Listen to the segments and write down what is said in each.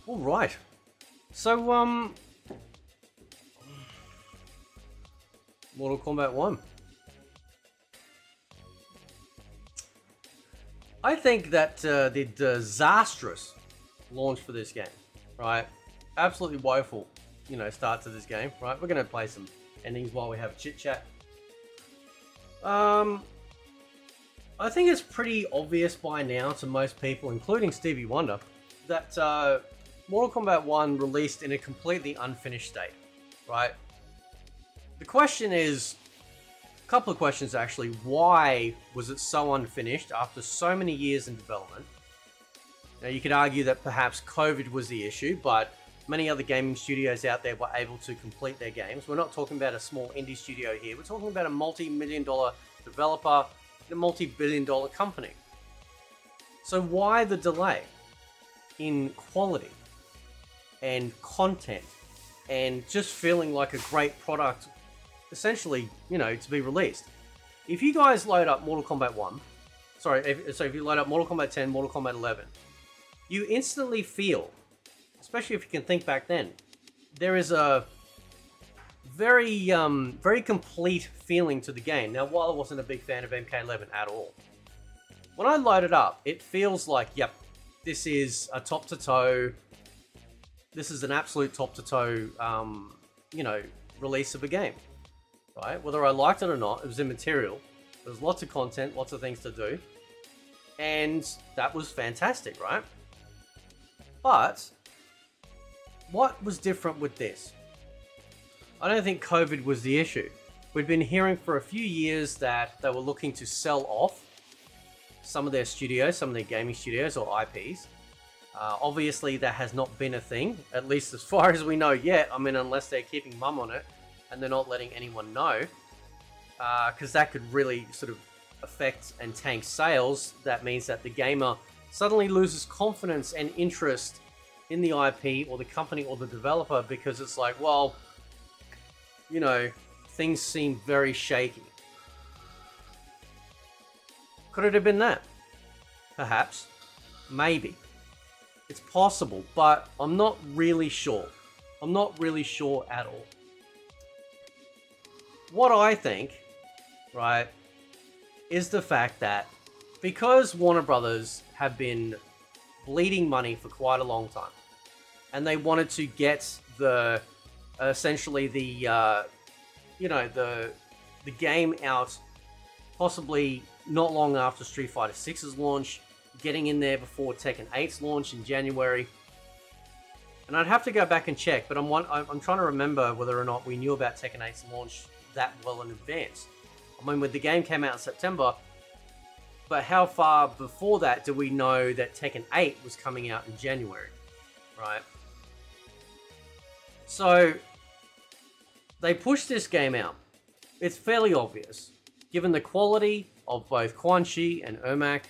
All right. So, Mortal Kombat 1. I think that the disastrous launch for this game, right? Absolutely woeful, start to this game, right? We're going to play some endings while we have a chit chat. I think it's pretty obvious by now to most people, including Stevie Wonder, that Mortal Kombat 1 released in a completely unfinished state, right? The question is, a couple of questions actually. Why was it so unfinished after so many years in development? Now you could argue that perhaps COVID was the issue, but many other gaming studios out there were able to complete their games. We're not talking about a small indie studio here. We're talking about a multi-million-dollar developer in a multi-billion-dollar company. So why the delay in quality and content and just feeling like a great product, essentially, to be released? If you guys load up Mortal Kombat 1, if you load up Mortal Kombat 10, Mortal Kombat 11, you instantly feel, especially if you can think back then, there is a very, very complete feeling to the game. Now, while I wasn't a big fan of MK11 at all, when I load it up, it feels like, yep, this is a top-to-toe, this is an absolute top-to-toe, release of a game, right? Whether I liked it or not, it was immaterial. There was lots of content, lots of things to do, and that was fantastic, right? But what was different with this? I don't think COVID was the issue. We'd been hearing for a few years that they were looking to sell off some of their studios, some of their gaming studios or IPs. Obviously, that has not been a thing, at least as far as we know yet. I mean, unless they're keeping mum on it and they're not letting anyone know, because that could really sort of affect and tank sales. That means that the gamer suddenly loses confidence and interest in the IP or the company or the developer, because it's like, well, things seem very shaky. Could it have been that? Perhaps. Maybe. It's possible, but I'm not really sure. I'm not really sure at all. What I think, right, is the fact that because Warner Brothers have been bleeding money for quite a long time, and they wanted to get the essentially the game out possibly not long after Street Fighter 6's launch, getting in there before Tekken 8's launch in January. And I'd have to go back and check, but I'm trying to remember whether or not we knew about Tekken 8's launch that well in advance. I mean, when the game came out in September, but how far before that do we know that Tekken 8 was coming out in January, right? So they pushed this game out. It's fairly obvious, given the quality of both Quan Chi and Ermac.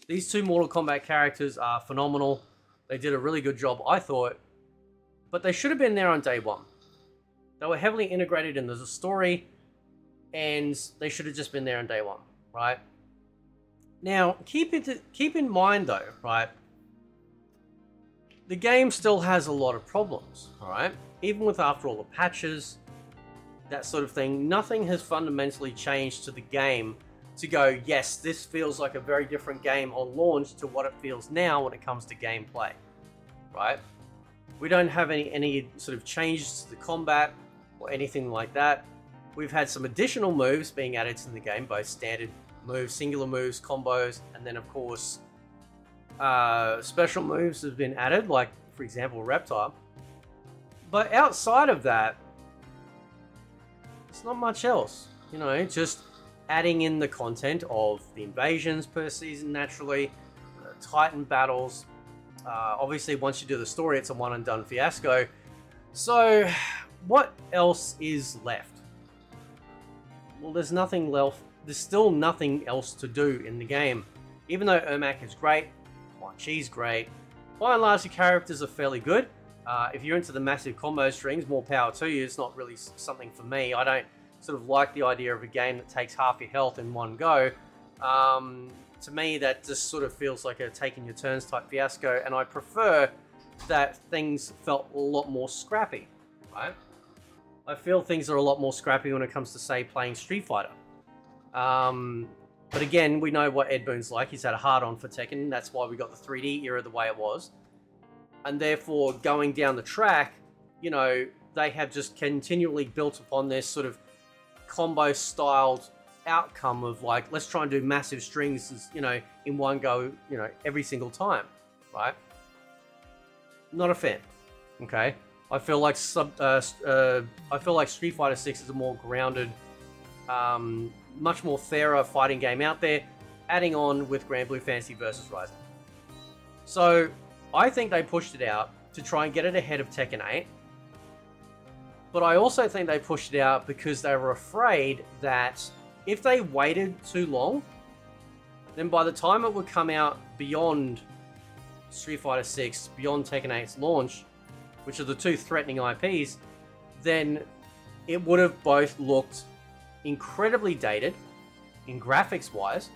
These two Mortal Kombat characters are phenomenal. They did a really good job, I thought, but they should have been there on day one. They were heavily integrated into the story, and they should have just been there on day one, right? Now, keep in mind though, right? The game still has a lot of problems, alright? Even with after all the patches, that sort of thing, nothing has fundamentally changed to the game to go, yes, this feels like a very different game on launch to what it feels now when it comes to gameplay, right? We don't have any sort of changes to the combat or anything like that. We've had some additional moves being added to the game, both standard moves, singular moves, combos, and then of course special moves have been added, like for example Reptile. But outside of that, it's not much else, just adding in the content of the invasions per season naturally, Titan battles. Obviously once you do the story, it's a one and done fiasco. So what else is left? Well, there's nothing left. There's still nothing else to do in the game. Even though Ermac is great, Quan Chi's great, by and large the characters are fairly good. If you're into the massive combo strings, more power to you. It's not really something for me. I don't sort of like the idea of a game that takes half your health in one go. To me, that just sort of feels like a taking your turns type fiasco, and I prefer that things felt a lot more scrappy, right? I feel things are a lot more scrappy when it comes to, say, playing Street Fighter. But again, we know what Ed Boon's like. He's had a hard-on for Tekken. That's why we got the 3D era the way it was. And therefore, going down the track, you know, they have just continually built upon this sort of combo-styled outcome of, like, let's try and do massive strings, you know, in one go, you know, every single time, right? Not a fan, okay? I feel like Street Fighter 6 is a more grounded, much more fairer fighting game out there, adding on with Grand Blue Fantasy versus Rising. So I think they pushed it out to try and get it ahead of Tekken 8. But I also think they pushed it out because they were afraid that if they waited too long, then by the time it would come out beyond Street Fighter 6, beyond Tekken 8's launch, which are the two threatening IPs, then it would have both looked incredibly dated in graphics wise.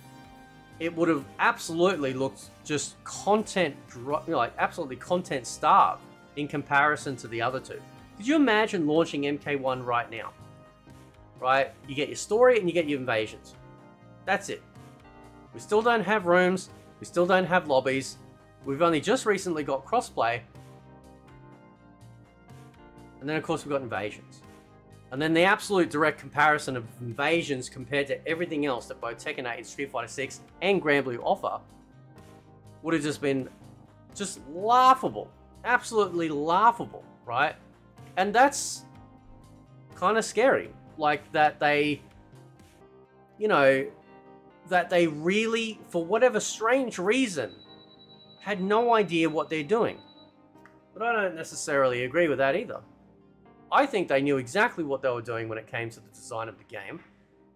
It would have absolutely looked just absolutely content starved in comparison to the other two. Could you imagine launching MK1 right now? Right? You get your story and you get your invasions. That's it. We still don't have rooms. We still don't have lobbies. We've only just recently got crossplay. And then, of course, we've got invasions. And then the absolute direct comparison of invasions compared to everything else that both Tekken 8, Street Fighter 6, and Grand Blue offer would have just been just laughable. Absolutely laughable, right? And that's kind of scary. Like, that they, you know, that they really, for whatever strange reason, had no idea what they're doing. But I don't necessarily agree with that either. I think they knew exactly what they were doing when it came to the design of the game,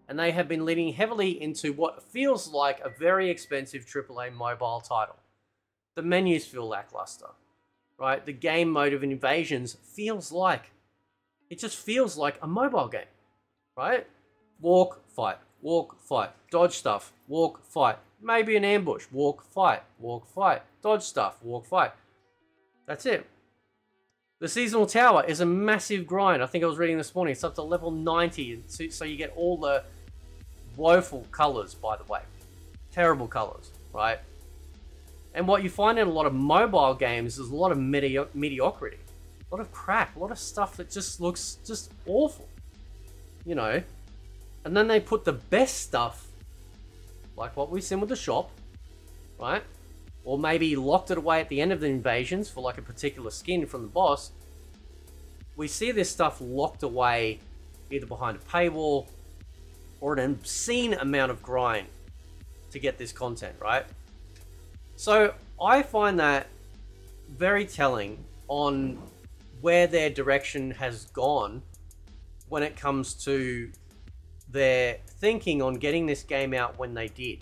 and they have been leaning heavily into what feels like a very expensive AAA mobile title. The menus feel lackluster, right? The game mode of invasions feels like, it just feels like a mobile game, right? Walk, fight, dodge stuff, walk, fight, maybe an ambush, walk, fight, dodge stuff, walk, fight. That's it. The seasonal tower is a massive grind. I think I was reading this morning. It's up to level 90, so you get all the woeful colors, by the way. Terrible colors, right? And what you find in a lot of mobile games is a lot of mediocrity. A lot of crap. A lot of stuff that just looks just awful. You know? And then they put the best stuff, like what we've seen with the shop, right? Or maybe locked it away at the end of the invasions for like a particular skin from the boss. We see this stuff locked away either behind a paywall or an obscene amount of grind to get this content, right? So I find that very telling on where their direction has gone when it comes to their thinking on getting this game out when they did.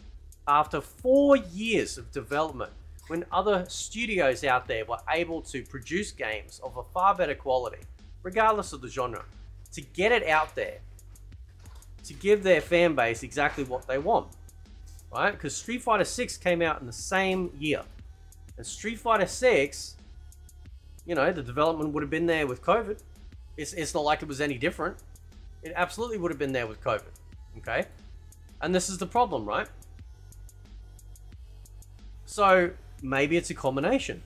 After 4 years of development, when other studios out there were able to produce games of a far better quality, regardless of the genre, to get it out there, to give their fan base exactly what they want, right? Because Street Fighter 6 came out in the same year. And Street Fighter 6, you know, the development would have been there with COVID. It's not like it was any different. It absolutely would have been there with COVID, okay? And this is the problem, right? So maybe it's a combination.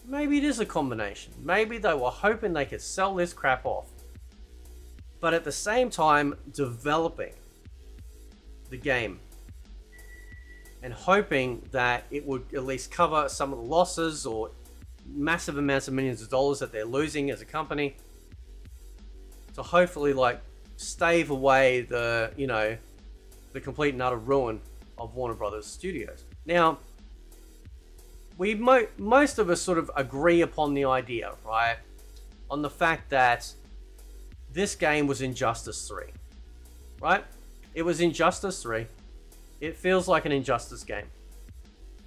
Maybe it is a combination. Maybe they were hoping they could sell this crap off, but at the same time developing the game and hoping that it would at least cover some of the losses or massive amounts of millions of dollars that they're losing as a company, to hopefully like stave away the, you know, the complete and utter ruin of Warner Brothers Studios. Now, most of us sort of agree upon the idea, right? On the fact that this game was Injustice 3, right? It was Injustice 3. It feels like an Injustice game.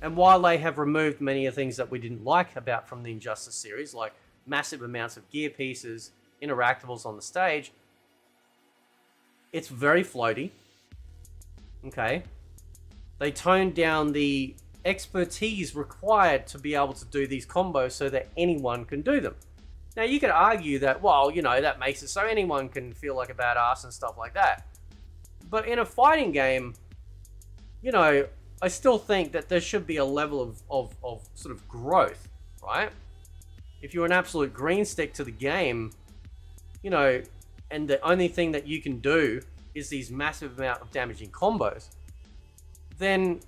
And while they have removed many of the things that we didn't like about from the Injustice series, like massive amounts of gear pieces, interactables on the stage, it's very floaty, okay? They toned down the expertise required to be able to do these combos so that anyone can do them. Now, you could argue that, well, you know, that makes it so anyone can feel like a badass and stuff like that. But in a fighting game, you know, I still think that there should be a level of sort of growth, right? If you're an absolute green stick to the game, you know, and the only thing that you can do is these massive amount of damaging combos, then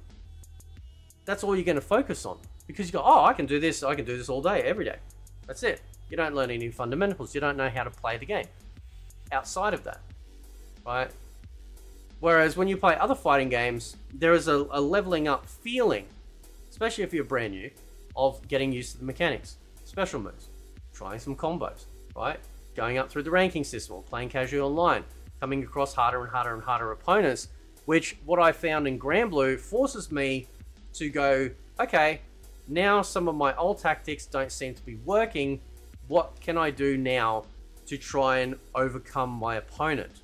that's all you're going to focus on. Because you go, oh, I can do this all day, every day. That's it. You don't learn any fundamentals. You don't know how to play the game outside of that, right? Whereas when you play other fighting games, there is a leveling up feeling, especially if you're brand new, of getting used to the mechanics, special moves, trying some combos, right? Going up through the ranking system or playing casual online, coming across harder and harder and harder opponents, which what I found in Granblue forces me to go, okay, now some of my old tactics don't seem to be working. What can I do now to try and overcome my opponent,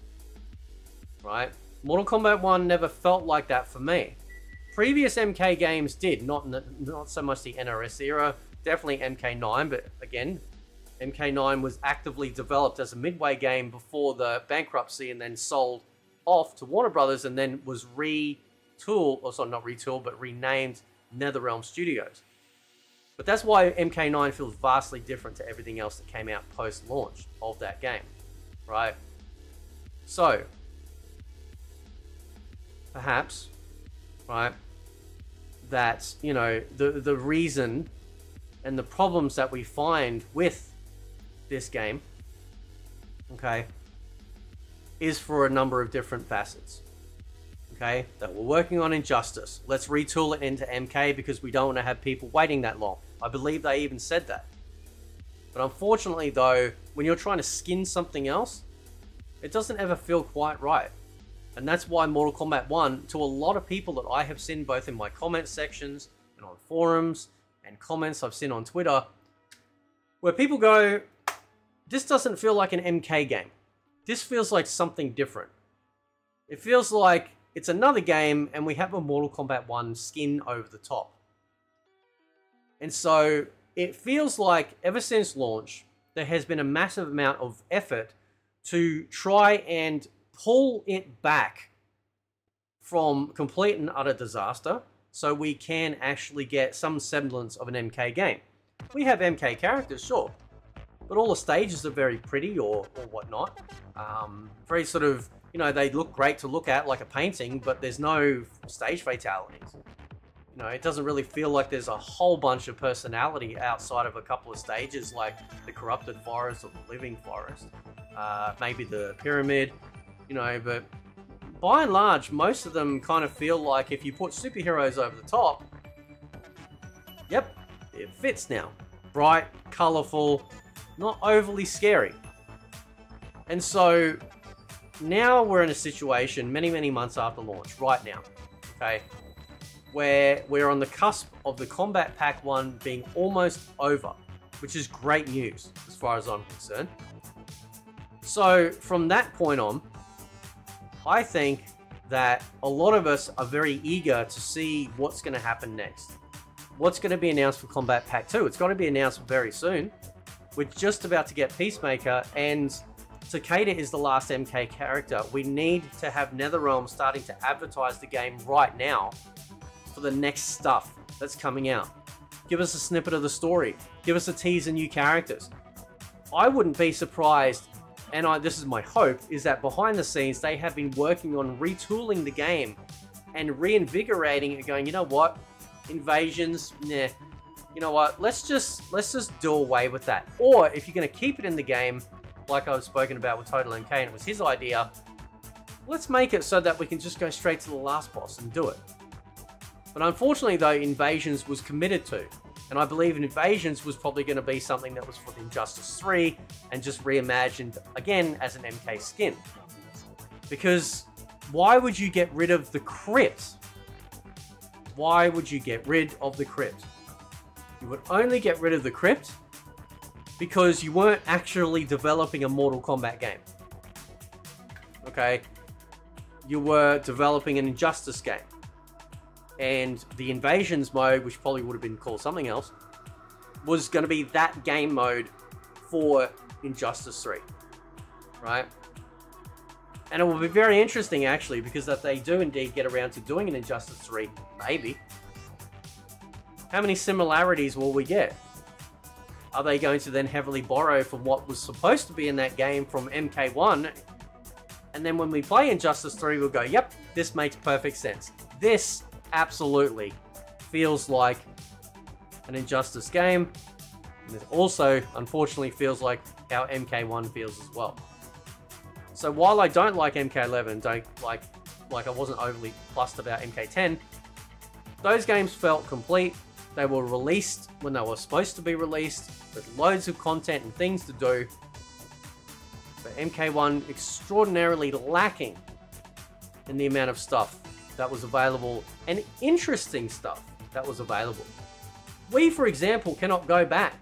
right? Mortal Kombat 1 never felt like that for me. Previous MK games did, not so much the NRS era, definitely MK9, but again, MK9 was actively developed as a midway game before the bankruptcy and then sold off to Warner Brothers and then was retooled, or sorry, not retooled, but renamed NetherRealm Studios. But that's why MK9 feels vastly different to everything else that came out post-launch of that game, right? So, perhaps, right, that, you know, the reason and the problems that we find with this game, okay, is for a number of different facets, okay, that we're working on Injustice. Let's retool it into MK because we don't want to have people waiting that long. I believe they even said that. But unfortunately, though, when you're trying to skin something else, it doesn't ever feel quite right. And that's why Mortal Kombat 1, to a lot of people that I have seen both in my comment sections and on forums and comments I've seen on Twitter, where people go, this doesn't feel like an MK game. This feels like something different. It feels like it's another game and we have a Mortal Kombat 1 skin over the top. And so it feels like ever since launch, there has been a massive amount of effort to try and pull it back from complete and utter disaster so we can actually get some semblance of an MK game. We have MK characters, sure, but all the stages are very pretty or whatnot. Very sort of, you know, they look great to look at like a painting, but there's no stage fatalities. You know, it doesn't really feel like there's a whole bunch of personality outside of a couple of stages like the Corrupted Forest or the Living Forest, maybe the Pyramid. You know, but by and large, most of them kind of feel like if you put superheroes over the top, yep, it fits now. Bright, colorful, not overly scary. And so now we're in a situation many, many months after launch, right now, okay, where we're on the cusp of the Combat Pack 1 being almost over, which is great news as far as I'm concerned. So from that point on, I think that a lot of us are very eager to see what's going to happen next. What's going to be announced for Combat Pack 2? It's going to be announced very soon. We're just about to get Peacemaker, and Takeda is the last MK character. We need to have NetherRealm starting to advertise the game right now for the next stuff that's coming out. Give us a snippet of the story. Give us a tease of new characters. I wouldn't be surprised, and this is my hope, is that behind the scenes they have been working on retooling the game and reinvigorating it, going, you know what, invasions, nah, you know what, let's just do away with that. Or if you're going to keep it in the game, like I've spoken about with Total MK, and it was his idea, let's make it so that we can just go straight to the last boss and do it. But unfortunately though, Invasions was committed to, and I believe Invasions was probably going to be something that was for Injustice 3 and just reimagined again as an MK skin. Because why would you get rid of the crypt? Why would you get rid of the crypt? You would only get rid of the crypt because you weren't actually developing a Mortal Kombat game. Okay? You were developing an Injustice game. and the invasions mode, which probably would have been called something else, was going to be that game mode for Injustice 3, right? And it will be very interesting, actually, because if they do indeed get around to doing an Injustice 3, maybe, how many similarities will we get? Are they going to then heavily borrow from what was supposed to be in that game from MK1? And then when we play Injustice 3, we'll go, yep, this makes perfect sense. This absolutely feels like an Injustice game. And it also, unfortunately, feels like how MK1 feels as well. So while I don't like MK11, don't like I wasn't overly fussed about MK10, those games felt complete. They were released when they were supposed to be released, with loads of content and things to do. But MK1 extraordinarily lacking in the amount of stuff that was available and interesting stuff that was available. We, for example, cannot go back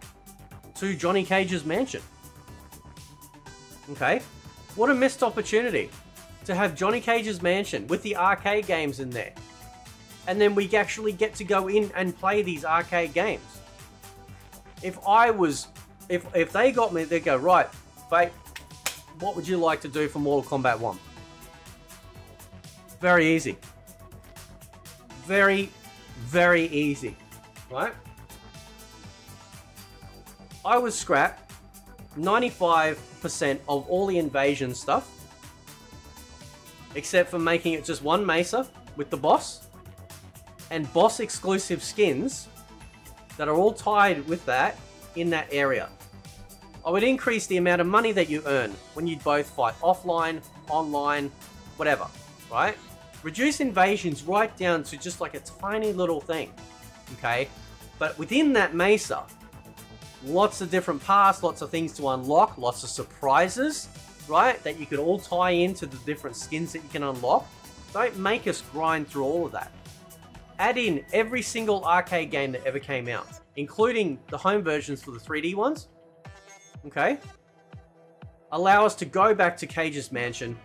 to Johnny Cage's mansion. Okay? What a missed opportunity to have Johnny Cage's mansion with the arcade games in there. And then we actually get to go in and play these arcade games. If they got me, they'd go, right, Fate, what would you like to do for Mortal Kombat 1? Very easy. Very, very easy, right? I would scrap 95% of all the invasion stuff, except for making it just one Mesa with the boss, and boss exclusive skins that are all tied with that in that area. I would increase the amount of money that you earn when you both fight offline, online, whatever, right? Reduce invasions right down to just like a tiny little thing, okay? But within that Mesa, lots of different paths, lots of things to unlock, lots of surprises, right? That you could all tie into the different skins that you can unlock. Don't make us grind through all of that. Add in every single arcade game that ever came out, including the home versions for the 3D ones. Okay? Allow us to go back to Cage's mansion,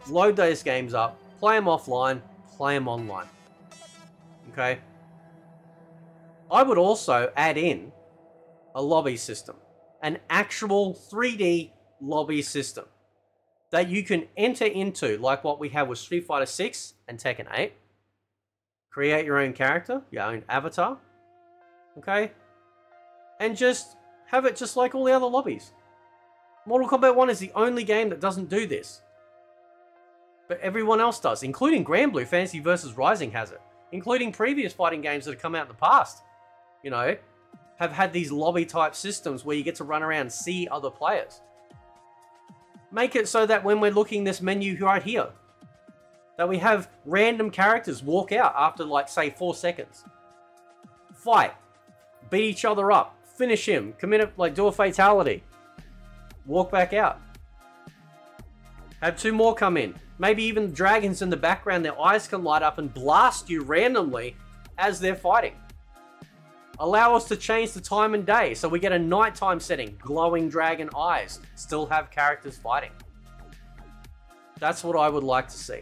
load those games up, play them offline, play them online. Okay? I would also add in a lobby system, an actual 3D lobby system that you can enter into, like what we have with Street Fighter 6 and Tekken 8. Create your own character, your own avatar, okay? And just have it just like all the other lobbies. Mortal Kombat 1 is the only game that doesn't do this. But everyone else does, including Granblue Fantasy vs. Rising has it. Including previous fighting games that have come out in the past, you know, have had these lobby type systems where you get to run around and see other players. Make it so that when we're looking this menu right here, that we have random characters walk out after, like, say, 4 seconds. Fight. Beat each other up. Finish him. Commit a, like, do a fatality. Walk back out. Have 2 more come in. Maybe even dragons in the background, their eyes can light up and blast you randomly as they're fighting. Allow us to change the time and day, so we get a nighttime setting. Glowing dragon eyes. Still have characters fighting. That's what I would like to see.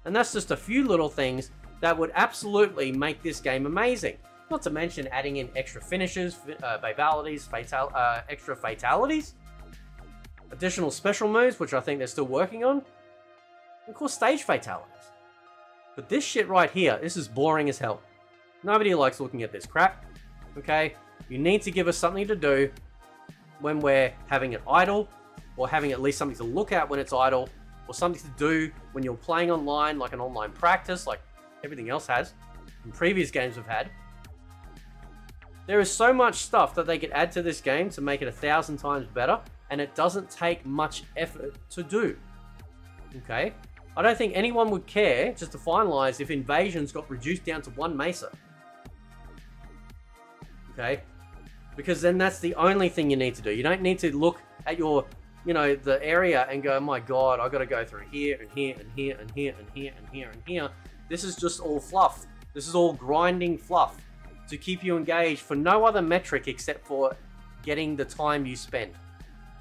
And that's just a few little things that would absolutely make this game amazing. Not to mention adding in extra finishes, fatalities, extra fatalities, additional special moves, which I think they're still working on, and of course stage fatalities. But this shit right here, this is boring as hell. Nobody likes looking at this crap, okay? You need to give us something to do when we're having it idle, or having at least something to look at when it's idle, or something to do when you're playing online, like an online practice, like everything else has, and previous games have had. There is so much stuff that they could add to this game to make it 1,000 times better, and it doesn't take much effort to do. Okay? I don't think anyone would care, just to finalize, if invasions got reduced down to 1 Mesa. Okay? Because then that's the only thing you need to do. You don't need to look at your, you know, the area and go, oh my god, I've got to go through here and here and here and here and here and here and here. This is just all fluff. This is all grinding fluff to keep you engaged for no other metric except for getting the time you spend.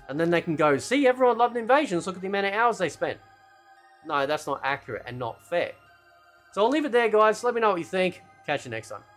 And then they can go, see, everyone loved invasions, look at the amount of hours they spent. No, that's not accurate and not fair. So I'll leave it there, guys. Let me know what you think. Catch you next time.